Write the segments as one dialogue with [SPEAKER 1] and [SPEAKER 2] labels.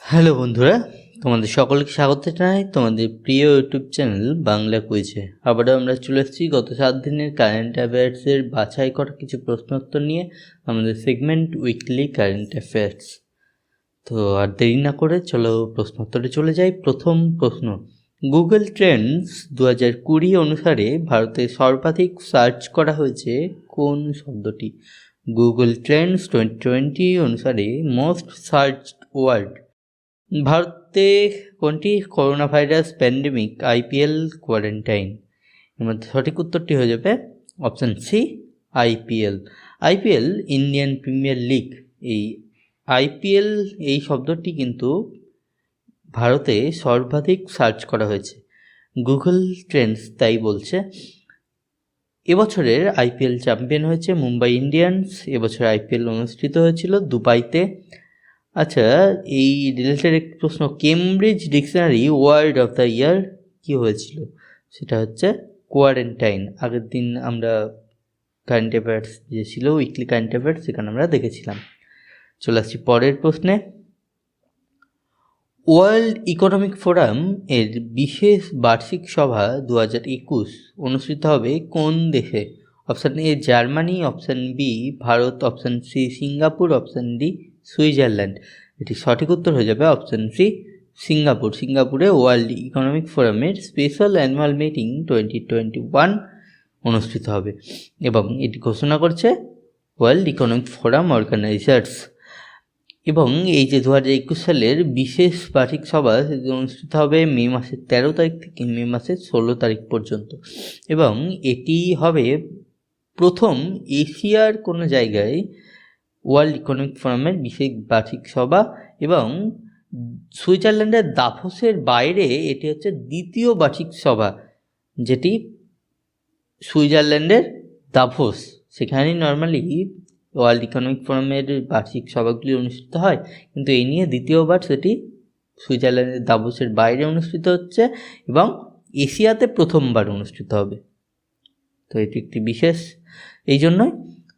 [SPEAKER 1] Hello বন্ধুরা, তোমাদের সকলকে স্বাগত জানাই তোমাদের প্রিয় ইউটিউব চ্যানেল বাংলা কুইজে। আবারও আমরা চলে এসেছি গত 7 দিনের কারেন্ট অ্যাফেয়ার্সের বাছাই করা কিছু প্রশ্নোত্তর নিয়ে আমাদের সেগমেন্ট উইকলি কারেন্ট অ্যাফেয়ার্স। তো আর দেরি না করে চলো প্রশ্নোত্তরে চলে যাই। প্রথম প্রশ্ন, গুগল ট্রেন্ডস 2020 অনুসারে ভারতে সর্বাধিক সার্চ করা হয়েছে কোন শব্দটি? গুগল ট্রেন্ডস 2020 অনুসারে মোস্ট সার্চ ওয়ার্ড ভারতে কোনটি? Corona virus, pandemic, IPL, quarantine. এর মধ্যে সঠিক উত্তরটি হয়ে যাবে option C, IPL. IPL Indian Premier League. এই আইপিএল এই শব্দটি কিন্তু ভারতে সর্বাধিক সার্চ করা হয়েছে, গুগল ট্রেন্ডস তাই বলছে। এবছরের আইপিএল চ্যাম্পিয়ন হয়েছে মুম্বাই ইন্ডিয়ান্স। এবছর আইপিএল অনুষ্ঠিত হয়েছিল দুবাইতে। আচ্ছা, এই রিলেটেড একটি প্রশ্ন, Cambridge dictionary word of the year কী হয়েছিল? সেটা হচ্ছে কোয়ারেন্টাইন। আগের দিন আমরা কারেন্ট অ্যাফেয়ার্স যে ছিল উইকলি কারেন্ট অ্যাফেয়ার্স, সেখানে আমরা দেখেছিলাম। চলে আসছি পরের প্রশ্নে। ওয়ার্ল্ড ইকোনমিক ফোরাম এর বিশেষ বার্ষিক সভা 2021 অনুষ্ঠিত হবে কোন দেশে? Option A Germany, option B Bharat, option C Singapore, option D Switzerland. এটি সঠিক উত্তর হয়ে যাবে অপশান সি, সিঙ্গাপুর। সিঙ্গাপুরে ওয়ার্ল্ড ইকোনমিক ফোরামের স্পেশাল অ্যানুয়াল মিটিং 2021 অনুষ্ঠিত হবে এবং এটি ঘোষণা করছে ওয়ার্ল্ড ইকোনমিক ফোরাম অর্গানাইজার্স। এবং এই যে 2021 সালের বিশেষ বার্ষিক সভা সেটি অনুষ্ঠিত হবে মে মাসের 13 তারিখ থেকে মে মাসের 16 তারিখ পর্যন্ত। এবং এটি হবে প্রথম এশিয়ার কোনো জায়গায় ওয়ার্ল্ড ইকোনমিক ফোরামের বিশেষ বার্ষিক সভা। এবং সুইজারল্যান্ডের দাভোসের বাইরে এটি হচ্ছে দ্বিতীয় বার্ষিক সভা, যেটি সুইজারল্যান্ডের দাভোস, সেখানেই নর্মালি ওয়ার্ল্ড ইকোনমিক ফোরামের বার্ষিক সভাগুলি অনুষ্ঠিত হয়, কিন্তু এই নিয়ে দ্বিতীয়বার সেটি সুইজারল্যান্ডের দাভোসের বাইরে অনুষ্ঠিত হচ্ছে এবং এশিয়াতে প্রথমবার অনুষ্ঠিত হবে। তো এটি একটি বিশেষ, এই জন্যই।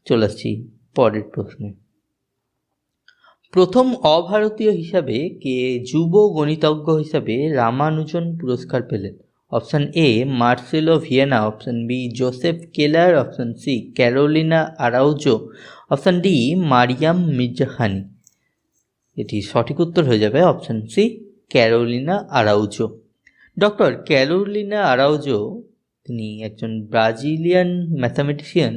[SPEAKER 1] চলে আসছি পরের প্রশ্নে। প্রথম অভারতীয় হিসাবে কে যুব গণিতজ্ঞ হিসাবে রামানুজন পুরস্কার পেলেন? Option A Marcelo Viana, option B Joseph Keller, option C Carolina Araujo, option D Maryam Mirzakhani. এটি সঠিক উত্তর হয়ে যাবে option C, Carolina Araujo. Doctor Carolina Araujo তিনি একজন ব্রাজিলিয়ান ম্যাথামেটিশিয়ান।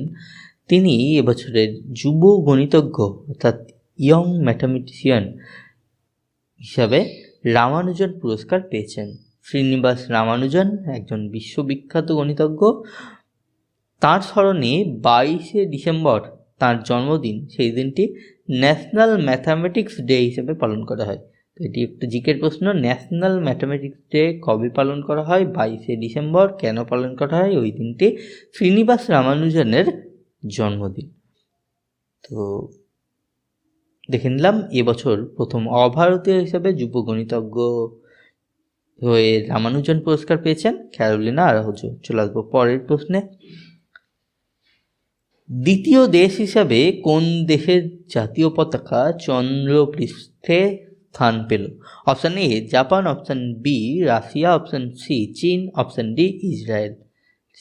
[SPEAKER 1] তিনি এবছরের যুব গণিতজ্ঞ অর্থাৎ ইয়ং ম্যাথামেটিশিয়ান হিসাবে রামানুজন পুরস্কার পেয়েছেন। শ্রীনিবাস রামানুজন একজন বিশ্ববিখ্যাত গণিতজ্ঞ। তাঁর স্মরণে 22শে ডিসেম্বর তাঁর জন্মদিন, সেই দিনটি ন্যাশনাল ম্যাথামেটিক্স ডে হিসেবে পালন করা হয়। তো এটি একটু জিকের প্রশ্ন, ন্যাশনাল ম্যাথামেটিক্স ডে কবে পালন করা হয়? 22শে ডিসেম্বর। কেন পালন করা হয়? ওই দিনটি শ্রীনিবাস রামানুজনের জন্মদিন। তো দেখে নিলাম এবছর প্রথম অভারতীয় হিসাবে যুব গণিতজ্ঞ হয়ে রামানুজন পুরস্কার পেয়েছেন ক্যারোলিনা আরাউজো। চলে আসবো পরের প্রশ্নে। দ্বিতীয় দেশ হিসাবে কোন দেশের জাতীয় পতাকা চন্দ্রপৃষ্ঠে স্থান পেল? Option A Japan, option B Russia, option C চীন, অপশান ডি ইসরায়েল।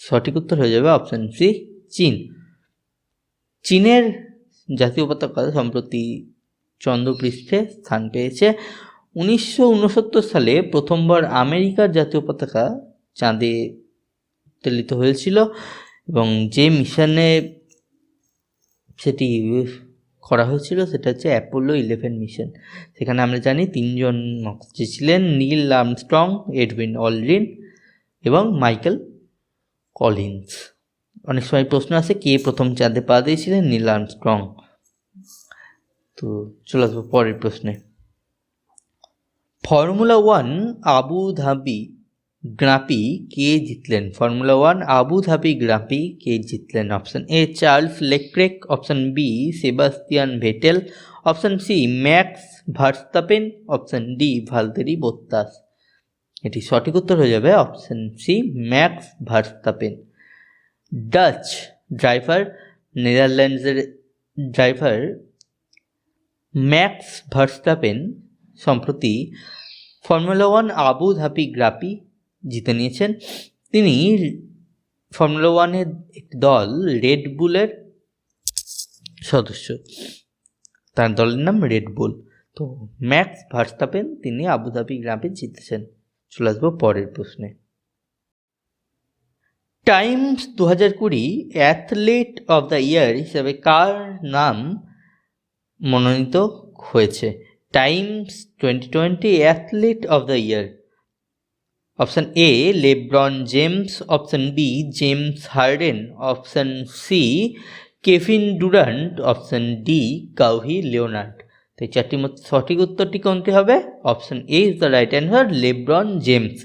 [SPEAKER 1] সঠিক উত্তর হয়ে যাবে অপশান সি, চীন। চীনের জাতীয় পতাকা সম্প্রতি চন্দ্রপৃষ্ঠে স্থান পেয়েছে। 1969 সালে প্রথমবার আমেরিকার জাতীয় পতাকা চাঁদে উত্তোলিত হয়েছিল এবং যে মিশনে সেটি করা হয়েছিল সেটা হচ্ছে অ্যাপোলো 11 মিশন। সেখানে আমরা জানি 3 জন নকশা ছিলেন, নীল আর্মস্ট্রং, এডউইন অলড্রিন এবং মাইকেল কলিন্স। অনেক সময় প্রশ্ন আসে কে প্রথম চাঁদে পা দিয়েছিলেন? Neil Armstrong. তো চলে আসবো পরের প্রশ্নে। ফর্মুলা 1 আবু ধাবি গ্রাঁ-প্রি কে জিতলেন? ফর্মুলা 1 আবু ধাবি গ্রাঁ-প্রি কে জিতলেন? Option A Charles Leclerc, option B Sebastian Vettel, option C Max Verstappen, option D Valtteri Bottas. এটি সঠিক উত্তর হয়ে যাবে option C, Max Verstappen. Dutch driver, নেদারল্যান্ডসের ড্রাইভার ম্যাক্স ভার্স্তাপেন সম্প্রতি ফর্মুলা 1 আবু ধাবি গ্রাপি জিতে নিয়েছেন। তিনি ফর্মুলা 1-এর একটি দল রেড বুলের সদস্য, তার দলের নাম রেড বুল। তো ম্যাক্স ভার্স্টাপেন তিনি আবু ধাবি গ্রাপি জিতেছেন। চলে আসবো পরের প্রশ্নে। Times 2020 athlete of the year হিসেবে কার নাম মনোনীত হয়েছে? Times 2020 athlete of the year. Option A LeBron James, option B James Harden, option C Kevin Durant, option D Kawhi Leonard. তো এই চারটির মধ্যে সঠিক উত্তরটি কোনটি হবে? Option A is the right answer, LeBron James.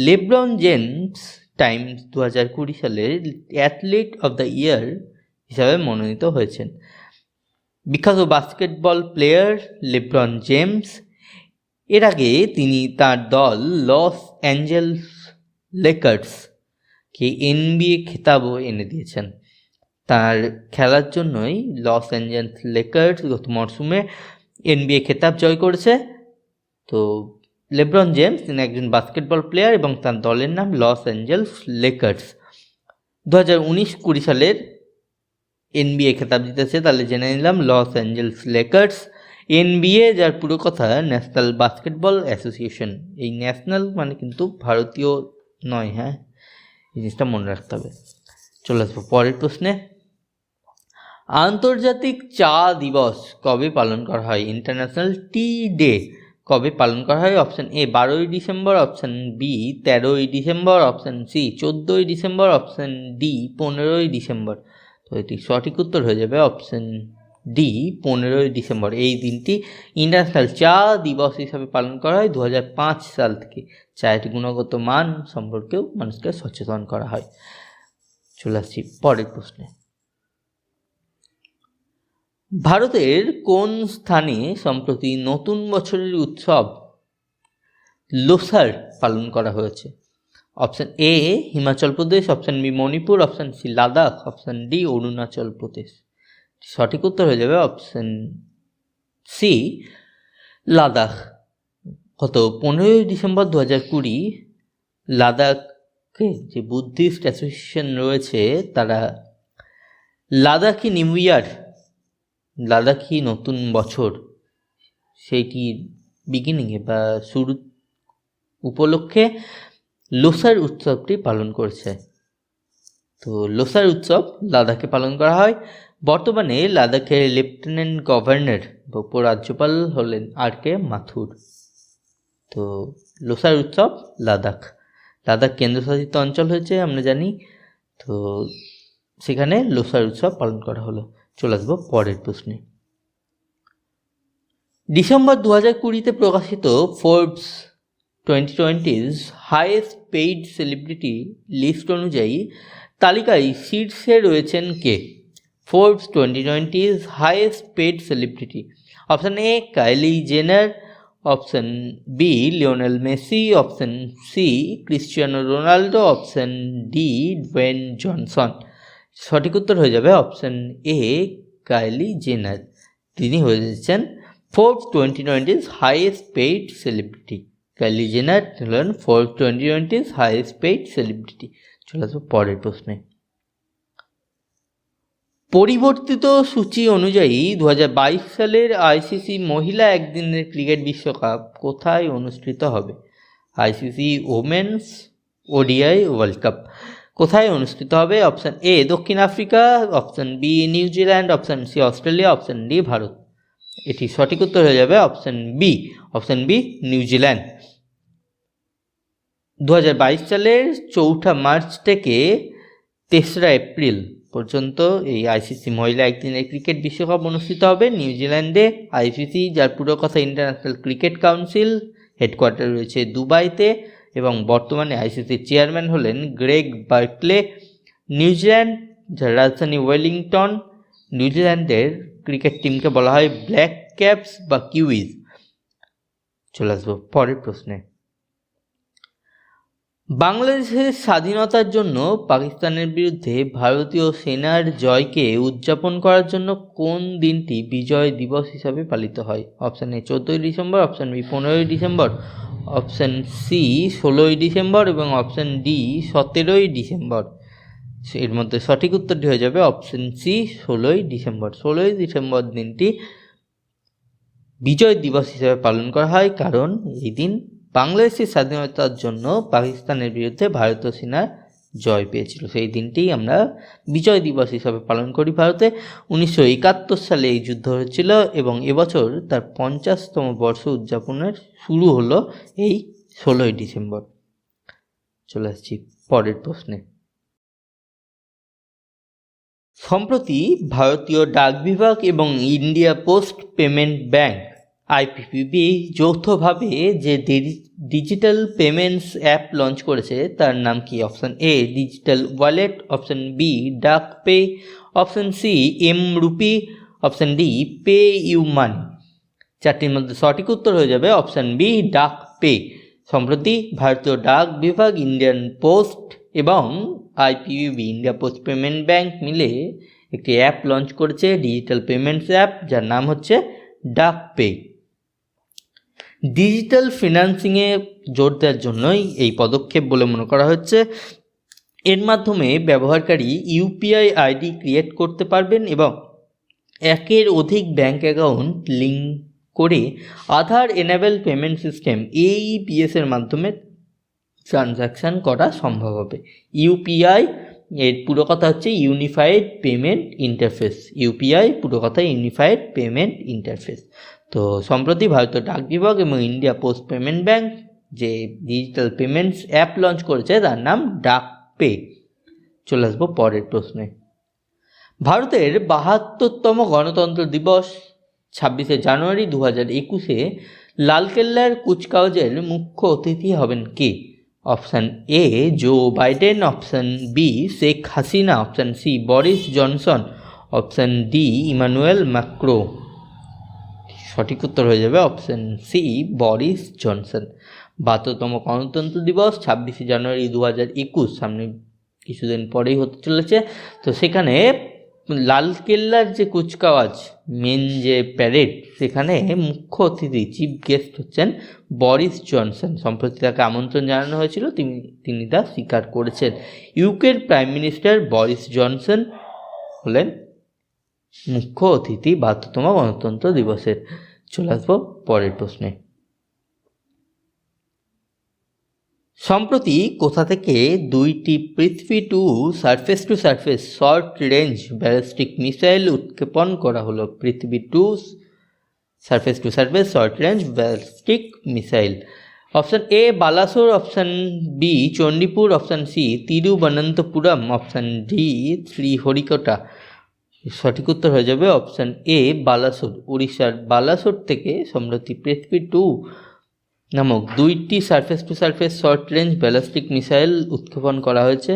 [SPEAKER 1] LeBron James Times 2020 সালের athlete of the ইয়ার হিসাবে মনোনীত হয়েছেন। বিখ্যাত বাস্কেটবল প্লেয়ার লেব্রন জেমস এর আগে তিনি তার দল লস অ্যাঞ্জেলস লেকার্সকে NBA খেতাবও এনে দিয়েছেন। তার খেলার জন্যই লস অ্যাঞ্জেলস লেকার্স গত মরশুমে NBA খেতাব জয় করেছে। তো লেব্রন জেমস তিনি একজন বাস্কেটবল প্লেয়ার এবং তার দলের নাম লস অ্যাঞ্জেলস লেকার্স। 2019-20 সালের NBA খেতাব জিতেছে, তাহলে জেনে নিলাম লস অ্যাঞ্জেলস লেকার্স। NBA যার পুরো কথা ন্যাশনাল বাস্কেটবল অ্যাসোসিয়েশন, এই ন্যাশনাল মানে কিন্তু ভারতীয় নয়, হ্যাঁ, এই জিনিসটা মনে রাখতে হবে। চলে আসবো পরের প্রশ্নে। আন্তর্জাতিক চা দিবস কবে পালন করা হয়? ইন্টারন্যাশনাল টি ডে কবে পালন করা হয়? অপশান এ 12ই ডিসেম্বর, অপশান বি 13ই ডিসেম্বর, অপশান সি 14ই ডিসেম্বর, অপশান ডি 15ই ডিসেম্বর। তো এটি সঠিক উত্তর হয়ে যাবে অপশান ডি 15ই ডিসেম্বর। এই দিনটি ইন্টারন্যাশনাল চা দিবস হিসাবে পালন করা হয় 2005 সাল থেকে। চায়ের গুণগত মান সম্পর্কেও মানুষকে সচেতন করা হয়। চলে আসছি পরের প্রশ্নে। ভারতের কোন স্থানে সম্প্রতি নতুন বছরের উৎসব লোসার পালন করা হয়েছে? Option A Himachal Pradesh, option B Manipur, option C Ladakh, option D Arunachal Pradesh. সঠিক উত্তর হয়ে যাবে অপশান সি লাদাখ। গত 15ই ডিসেম্বর 2020 লাদাখে যে বুদ্ধিস্ট অ্যাসোসিয়েশন রয়েছে তারা লাদাখি নিউ ইয়ার, লাদাখি নতুন বছর, সেইটির বিগিনিংয়ে বা শুরু উপলক্ষে লোসার উৎসবটি পালন করছে। তো লোসার উৎসব লাদাখে পালন করা হয়। বর্তমানে লাদাখের লেফটেন্যান্ট গভর্নর বা উপরাজ্যপাল হলেন RK মাথুর। তো লোসার উৎসব লাদাখ, লাদাখ কেন্দ্রশাসিত অঞ্চল হয়েছে আমরা জানি, তো সেখানে লোসার উৎসব পালন করা হলো। চলে আসবো পরের প্রশ্নে। ডিসেম্বর 2020-তে প্রকাশিত Forbes 2020's highest paid celebrity list অনুযায়ী তালিকায় শীর্ষে রয়েছেন কে? Forbes 2020's highest paid celebrity. Option A Kylie Jenner, option B Lionel Messi, option C Cristiano Ronaldo, option D Dwayne Johnson. সঠিক উত্তর হয়ে যাবে অপশান এ কাইলি জেনার। তিনি হয়ে যাচ্ছেন Forbes 2020's highest paid celebrity. Kylie Jenner হলেন Forbes 2020's highest paid celebrity. চলে আসবো পরের প্রশ্নে। পরিবর্তিত সূচি অনুযায়ী 2022 সালের ICC মহিলা একদিনের ক্রিকেট বিশ্বকাপ কোথায় অনুষ্ঠিত হবে? ICC women's ODI world cup কোথায় অনুষ্ঠিত হবে? অপশান এ দক্ষিণ Africa, option B New Zealand, option C Australia, option D Bharat. এটি সঠিক উত্তর হয়ে যাবে অপশান বি নিউজিল্যান্ড। 2022 সালের 4 মার্চ থেকে 3রা এপ্রিল পর্যন্ত এই ICC মহিলা একদিনের ক্রিকেট বিশ্বকাপ অনুষ্ঠিত হবে নিউজিল্যান্ডে। ICC যার পুরো কথা ইন্টারন্যাশনাল ক্রিকেট কাউন্সিল, হেডকোয়ার্টার রয়েছে দুবাইতে এবং বর্তমানে ICCর চেয়ারম্যান হলেন গ্রেগ বার্কলে। নিউজিল্যান্ড যার রাজধানী ওয়েলিংটন, নিউজিল্যান্ডের ক্রিকেট টিমকে বলা হয় ব্ল্যাক ক্যাপস বা কিউইজ। চলে আসবো পরের প্রশ্নে। বাংলাদেশের স্বাধীনতার জন্য পাকিস্তানের বিরুদ্ধে ভারতীয় সেনার জয়কে উদযাপন করার জন্য কোন দিনটি বিজয় দিবস হিসাবে পালিত হয়? অপশান এ 14ই ডিসেম্বর, অপশান বি 15ই ডিসেম্বর, অপশান সি 16ই ডিসেম্বর এবং অপশান ডি 17ই ডিসেম্বর। এর মধ্যে সঠিক উত্তরটি হয়ে যাবে অপশান সি 16ই ডিসেম্বর। 16ই ডিসেম্বর দিনটি বিজয় দিবস হিসেবে পালন করা হয়, কারণ এই দিন বাংলাদেশের স্বাধীনতার জন্য পাকিস্তানের বিরুদ্ধে ভারতীয় সেনা জয় পেয়েছিল। সেই দিনটি আমরা বিজয় দিবস হিসাবে পালন করি ভারতে। 1971 সালে এই যুদ্ধ হয়েছিল এবং এবছর তার 50তম বর্ষ উদযাপনের শুরু হলো এই 16ই ডিসেম্বর। চলে আসছি পরের প্রশ্নে। সম্প্রতি ভারতীয় ডাক বিভাগ এবং India post payment bank IPPB যৌথভাবে যে ডিজিটাল পেমেন্টস অ্যাপ লঞ্চ করেছে তার নাম কি? Option A digital wallet, option B Dak Pay, option C M rupee, option D Pay U Money. চারটির মধ্যে সঠিক উত্তর হয়ে যাবে অপশান বি ডাক পে। সম্প্রতি ভারতীয় ডাক বিভাগ, ইন্ডিয়ান পোস্ট এবং IPPB India post payment bank মিলে একটি অ্যাপ লঞ্চ করেছে, ডিজিটাল পেমেন্টস অ্যাপ, যার নাম হচ্ছে ডাক পে। ডিজিটাল ফিন্যান্সিংয়ে জোর দেওয়ার জন্যই এই পদক্ষেপ বলে মনে করা হচ্ছে। এর মাধ্যমে ব্যবহারকারী ইউপিআই আইডি ক্রিয়েট করতে পারবেন এবং একের অধিক ব্যাংক অ্যাকাউন্ট লিঙ্ক করে আধার এনেবল পেমেন্ট সিস্টেম AEPS এর মাধ্যমে ট্রানজ্যাকশান করা সম্ভব হবে। ইউপিআই এর পুরো কথা হচ্ছে ইউনিফাইড পেমেন্ট ইন্টারফেস। ইউপিআই পুরো কথা ইউনিফাইড পেমেন্ট ইন্টারফেস। তো সম্প্রতি ভারতীয় ডাক বিভাগ এবং ইন্ডিয়া পোস্ট পেমেন্ট ব্যাংক যে ডিজিটাল পেমেন্টস অ্যাপ লঞ্চ করেছে তার নাম ডাক পে। চলে আসবো পরের প্রশ্নে। ভারতের 72তম গণতন্ত্র দিবস 26শে জানুয়ারি 2021-এ লালকেল্লার কুচকাওয়াজের মুখ্য অতিথি হবেন কে? Option A Joe Biden, option B Sheikh Hasina, option C Boris Johnson, option D Emmanuel Macron. সঠিক উত্তর হয়ে যাবে অপশান সি বরিস জনসন। 72তম গণতন্ত্র দিবস 26শে জানুয়ারি 2021 সামনে কিছুদিন পরেই হতে চলেছে। তো সেখানে লালকেল্লার যে কুচকাওয়াজ মেন যে প্যারেড, সেখানে মুখ্য অতিথি চিফ গেস্ট হচ্ছেন বরিস জনসন। সম্প্রতি তাকে আমন্ত্রণ জানানো হয়েছিল, তিনি তা স্বীকার করেছেন। ইউকের প্রাইম মিনিস্টার বরিস জনসন হলেন মুখ্য অতিথি 72তম গণতন্ত্র দিবসের। চলে আসবো পরের প্রশ্নে। সম্প্রতি কোথা থেকে দুইটি Prithvi two surface short range ballistic missile উৎক্ষেপণ করা হলো? Prithvi two surface short range ballistic missile. Option A Balasore, option B Chandipur, option C Thiruvananthapuram, option D Sriharikota. সঠিক উত্তর হয়ে যাবে অপশান এ বালাসোর। উড়িষ্যার বালাসোর থেকে সম্প্রতি পৃথিবী টু নামক দুইটি surface short range ballistic missile উৎক্ষেপণ করা হয়েছে।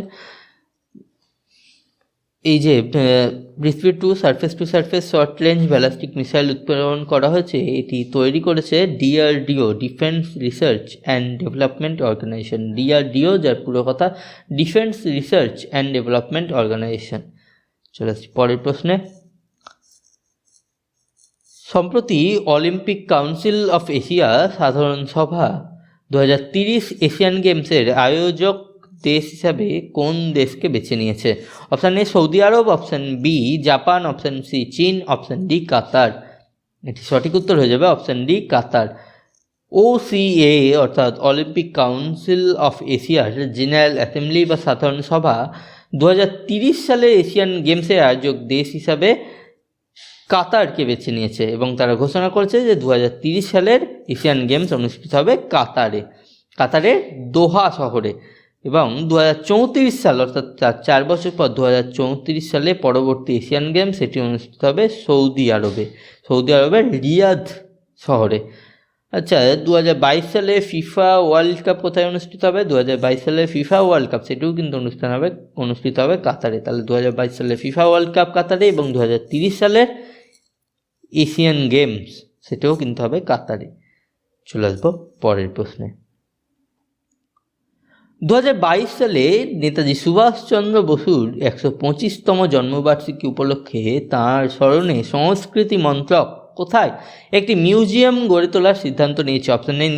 [SPEAKER 1] এই যে Prithvi two surface short range ballistic missile উৎক্ষেপণ করা হয়েছে, এটি তৈরি করেছে DRDO, defence research and development organisation. DRDO যার পুরো কথা defence research and development organisation. চলে আসছি পরের প্রশ্নে। সম্প্রতি অলিম্পিক কাউন্সিল অফ এশিয়া সাধারণ সভা 2030 এশিয়ান গেমসের আয়োজক দেশ হিসাবে কোন দেশকে বেছে নিয়েছে? Option A Saudi Arab, option B Japan, option C চীন, অপশান ডি কাতার। এটি সঠিক উত্তর হয়ে যাবে অপশান ডি কাতার। OCA অর্থাৎ অলিম্পিক কাউন্সিল অফ এশিয়ার জেনারেল অ্যাসেম্বলি বা সাধারণ সভা 2030 সালে এশিয়ান গেমসের আয়োজক দেশ হিসাবে কাতারকে বেছে নিয়েছে এবং তারা ঘোষণা করেছে যে 2030 সালের এশিয়ান গেমস অনুষ্ঠিত হবে কাতারের দোহা শহরে এবং 2034 সাল অর্থাৎ 4 বছর পর 2034 সালে পরবর্তী এশিয়ান গেমস সেটি অনুষ্ঠিত হবে সৌদি আরবের রিয়াদ শহরে। আচ্ছা, 2022 সালে ফিফা ওয়ার্ল্ড কাপ কোথায় অনুষ্ঠিত হবে? 2022 সালে ফিফা ওয়ার্ল্ড কাপ সেটিও কিন্তু অনুষ্ঠিত হবে কাতারে। তাহলে 2022 সালে ফিফা ওয়ার্ল্ড কাপ কাতারে এবং 2030 সালের এশিয়ান গেমস সেটাও কিন্তু হবে কাতারে। চলে আসবো পরের প্রশ্নে। 2022 সালে নেতাজি সুভাষচন্দ্র বসুর 125তম জন্মবার্ষিকী উপলক্ষে তাঁর স্মরণে সংস্কৃতি মন্ত্রক কোথায় একটি মিউজিয়াম গড়ে তোলার সিদ্ধান্ত নিয়েছে? অপশন এ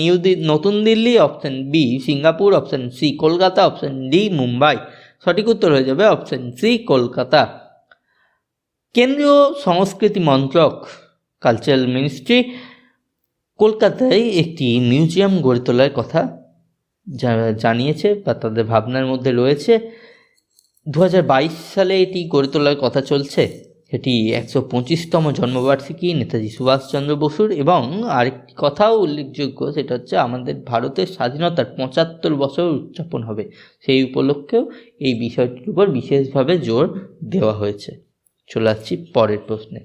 [SPEAKER 1] নতুন Delhi, option B Singapore, option C Kolkata, option D Mumbai. সঠিক উত্তর হয়ে যাবে অপশন সি কলকাতা। কেন্দ্রীয় সংস্কৃতি মন্ত্রক কালচারাল মিনিস্ট্রি কলকাতায় একটি মিউজিয়াম গড়ে তোলার কথা জানিয়েছে বা তাদের ভাবনার মধ্যে রয়েছে। 2022 সালে এটি গড়ে তোলার কথা চলছে। এটি 125তম জন্মবার্ষিকী নেতাজি সুভাষচন্দ্র বসুর, এবং আরেকটি কথাও উল্লেখযোগ্য, সেটা হচ্ছে আমাদের ভারতের স্বাধীনতার 75 বছর উদযাপন হবে। সেই উপলক্ষেও এই বিষয়টির উপর বিশেষভাবে জোর দেওয়া হয়েছে। চলে আসছি পরের প্রশ্নে।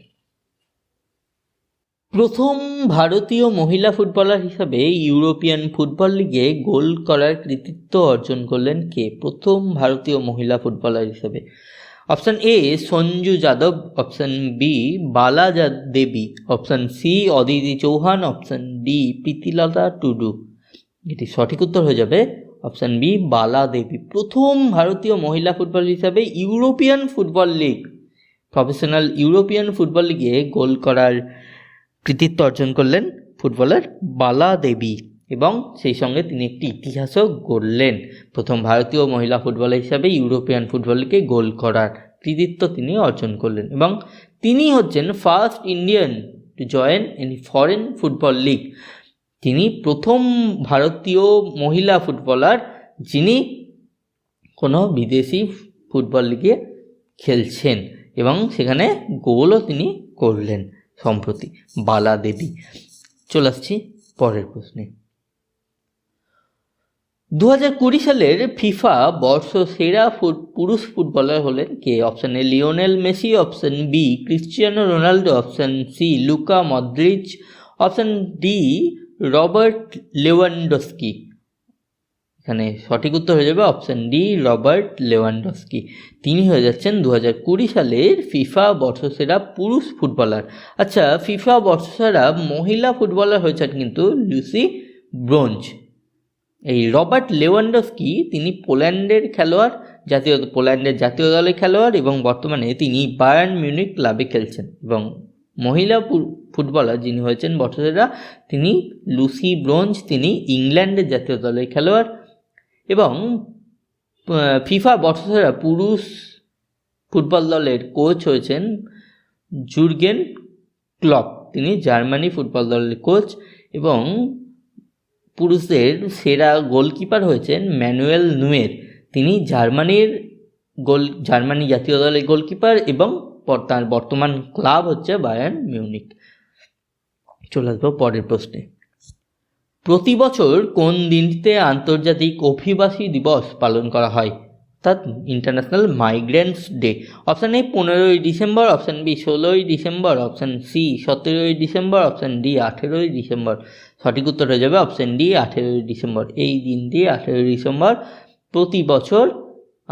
[SPEAKER 1] প্রথম ভারতীয় মহিলা ফুটবলার হিসাবে ইউরোপিয়ান ফুটবল লিগে গোল করার কৃতিত্ব অর্জন করলেন কে? প্রথম ভারতীয় মহিলা ফুটবলার হিসাবে option A Sanju Yadav, option B Bala Devi, option C Aditi Chauhan, option D Pritilata Tudu. এটি সঠিক উত্তর হয়ে যাবে অপশন বি বালা দেবী। প্রথম ভারতীয় মহিলা ফুটবল হিসাবে European football league, professional European football লিগে গোল করার কৃতিত্ব অর্জন করলেন ফুটবলার বালা দেবী, এবং সেই সঙ্গে তিনি একটি ইতিহাসও গড়লেন। প্রথম ভারতীয় মহিলা ফুটবলার হিসাবে ইউরোপিয়ান ফুটবল লিগে গোল করার কৃতিত্ব তিনি অর্জন করলেন, এবং তিনি হচ্ছেন first Indian to join any foreign football league. তিনি প্রথম ভারতীয় মহিলা ফুটবলার যিনি কোনো বিদেশি ফুটবল লিগে খেলছেন, এবং সেখানে গোলও তিনি করলেন সম্প্রতি, বালা দেবী। চলে আসছি পরের প্রশ্নে। 2020 সালের ফিফা বর্ষসেরা পুরুষ ফুটবলার হলেন কে? Option A Lionel Messi, option B Cristiano Ronaldo, option C Luka Modric, option D Robert Lewandowski. এখানে সঠিক উত্তর হয়ে যাবে অপশন ডি রবার্ট লেভানডস্কি। তিনি হয়ে যাচ্ছেন 2020 সালের ফিফা বর্ষসেরা পুরুষ ফুটবলার। আচ্ছা, ফিফা বর্ষসেরা মহিলা ফুটবলার হয়েছেন কিন্তু লুসি ব্রোঞ্জ। এই রবার্ট লেভানডস্কি তিনি পোল্যান্ডের খেলোয়াড়, পোল্যান্ডের জাতীয় দলের খেলোয়াড়, এবং বর্তমানে তিনি বায়ার্ন মিউনিক ক্লাবে খেলছেন। এবং মহিলা ফুটবলার যিনি হয়েছেন বর্ষসেরা তিনি লুসি ব্রোঞ্জ, তিনি ইংল্যান্ডের জাতীয় দলের খেলোয়াড়। এবং ফিফা বর্ষসেরা পুরুষ ফুটবল দলের কোচ হয়েছেন জুর্গেন ক্লপ, তিনি জার্মানি ফুটবল দলের কোচ। এবং পুরুষদের সেরা গোলকিপার হয়েছেন ম্যানুয়েল নুয়ের, তিনি জার্মানি জাতীয় দলের গোলকিপার, এবং তার বর্তমান ক্লাব হচ্ছে বায়ার্ন মিউনিক। চলে আসবো পরের প্রশ্নে। প্রতি বছর কোন দিনটিতে আন্তর্জাতিক অভিবাসী দিবস পালন করা হয়, অর্থাৎ international migrants day? Option A 15ই ডিসেম্বর, অপশান বি 16ই ডিসেম্বর, অপশান সি 17ই ডিসেম্বর, অপশান ডি 18ই ডিসেম্বর। সঠিক উত্তর হয়ে যাবে অপশান ডি 18ই ডিসেম্বর। এই দিনটি 18ই ডিসেম্বর প্রতি বছর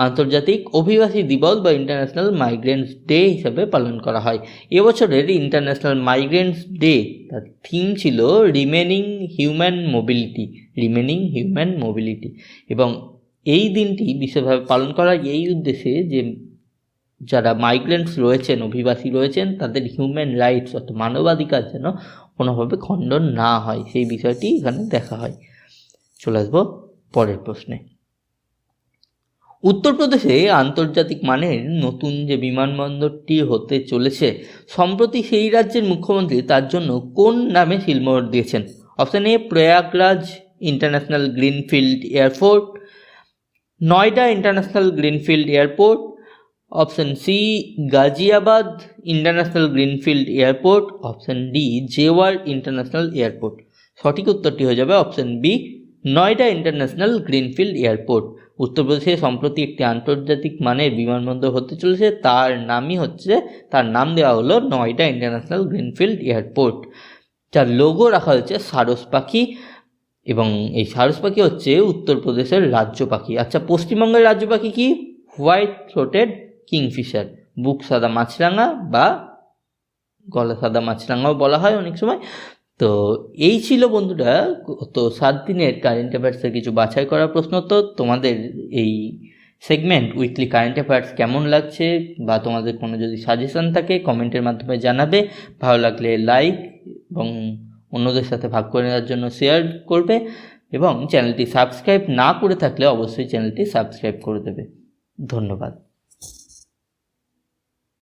[SPEAKER 1] আন্তর্জাতিক অভিবাসী দিবস বা ইন্টারন্যাশনাল মাইগ্রেন্টস ডে হিসাবে পালন করা হয়। এবছরের ইন্টারন্যাশনাল মাইগ্রেন্টস ডে তার থিম ছিল রিমেনিং হিউম্যান মোবিলিটি, এবং এই দিনটি বিশেষভাবে পালন করা এই উদ্দেশ্যে যে যারা মাইগ্রেন্টস রয়েছেন, অভিবাসী রয়েছেন, তাদের হিউম্যান রাইটস অর্থাৎ মানবাধিকার যেন কোনোভাবে খণ্ডন না হয়, সেই বিষয়টি এখানে দেখা হয়। চলে আসবো পরের প্রশ্নে। উত্তরপ্রদেশে আন্তর্জাতিক মানের নতুন যে বিমানবন্দরটি হতে চলেছে, সম্প্রতি সেই রাজ্যের মুখ্যমন্ত্রী তার জন্য কোন নামে সিলমোহর দিয়েছেন? Option A Prayagraj international greenfield airport, Noida international greenfield airport, option C Ghaziabad international greenfield airport, option D Jewar international airport. সঠিক উত্তরটি হয়ে যাবে option B Noida international greenfield airport. উত্তরপ্রদেশে সম্প্রতি একটি আন্তর্জাতিক মানের বিমানবন্দর হতে চলেছে, তার নাম দেওয়া হলো নয়ডা ইন্টারন্যাশনাল গ্রিনফিল্ড এয়ারপোর্ট, যার লোগো রাখা হয়েছে সারস পাখি, এবং এই সারস পাখি হচ্ছে উত্তরপ্রদেশের রাজ্য পাখি। আচ্ছা, পশ্চিমবঙ্গের রাজ্য পাখি কি? হোয়াইট থ্রোটেড কিংফিশার, বুক সাদা মাছরাঙা বা গলা সাদা মাছরাঙাও বলা হয় অনেক সময়। তো এই ছিল বন্ধুরা তো 7 দিনের কারেন্ট অ্যাফেয়ার্সের কিছু বাছাই করা প্রশ্ন। তো তোমাদের এই সেগমেন্ট উইকলি কারেন্ট অ্যাফেয়ার্স কেমন লাগছে বা তোমাদের কোনো যদি সাজেশন থাকে কমেন্টের মাধ্যমে জানাবে। ভালো লাগলে লাইক এবং অন্যদের সাথে ভাগ করে নেওয়ার জন্য শেয়ার করবে, এবং চ্যানেলটি সাবস্ক্রাইব না করে থাকলে অবশ্যই চ্যানেলটি সাবস্ক্রাইব করে দেবে। ধন্যবাদ।